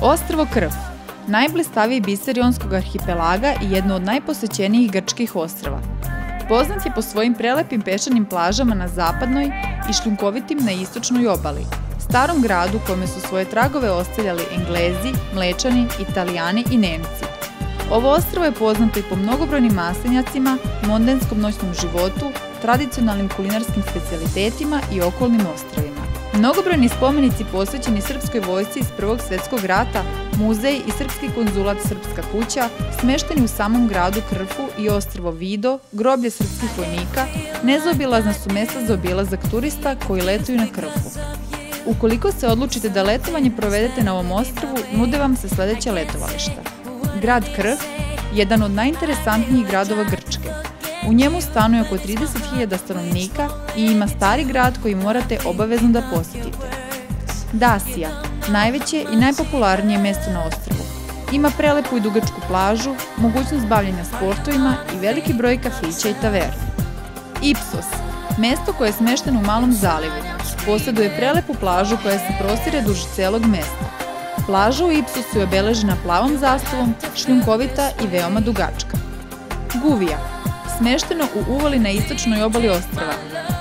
Ostrvo Krf, najblistaviji biser Jonskog arhipelaga i jedno od najposećenijih grčkih ostrva. Poznat je po svojim prelepim peščanim plažama na zapadnoj i šljunkovitim na istočnoj obali, starom gradu kome su svoje tragove ostavljali Englezi, Mlečani, Italijani i Nemci. Ovo ostrvo je poznato i po mnogobrojnim maslinjacima, mondenskom noćnom životu, tradicionalnim kulinarskim specijalitetima i okolnim ostrvima. Mnogobrojni spomenici posvećeni srpskoj vojsci iz Prvog svjetskog rata, muzej i srpski konzulat Srpska kuća, smešteni u samom gradu Krfu i ostrvo Vido, groblje srpskih vojnika, nezaobilazna su mesta za obilazak turista koji letuju na Krfu. Ukoliko se odlučite da letovanje provedete na ovom ostrvu, nude vam se sledeća letovališta. Grad Krf, jedan od najinteresantnijih gradova Grčke. U njemu stanuje oko 30.000 stanovnika i ima stari grad koji morate obavezno da posjetite. Dasija, najveće i najpopularnije mesto na ostrvu. Ima prelepu i dugačku plažu, mogućnost bavljenja sportovima i veliki broj kafića i taverni. Ipsos, mesto koje je smešteno u malom zalivu, posjeduje prelepu plažu koja se prostire duž celog mesta. Plaža u Ipsosu je obeležena plavom zastavom, šljunkovita i veoma dugačka. Guvija, smešteno u uvali na istočnoj obali ostrva,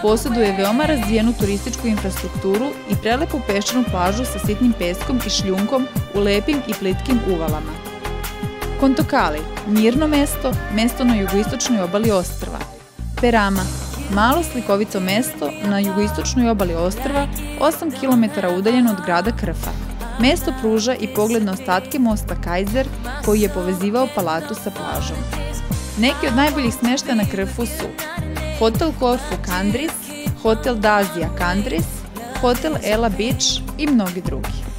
posjeduje veoma razvijenu turističku infrastrukturu i prelepu peščanu plažu sa sitnim peskom i šljunkom u lepim i plitkim uvalama. Kontokali, mirno mesto, mesto na jugoistočnoj obali ostrva. Perama, malo slikovito mesto na jugoistočnoj obali ostrva, 8 km udaljeno od grada Krfa. Mesto pruža i pogled na ostatke mosta Kajzer koji je povezivao palatu sa plažom. Neki od najboljih smeštaja na Krfu su Hotel Korfu Kandris, Hotel Dazija Kandris, Hotel Ela Beach i mnogi drugi.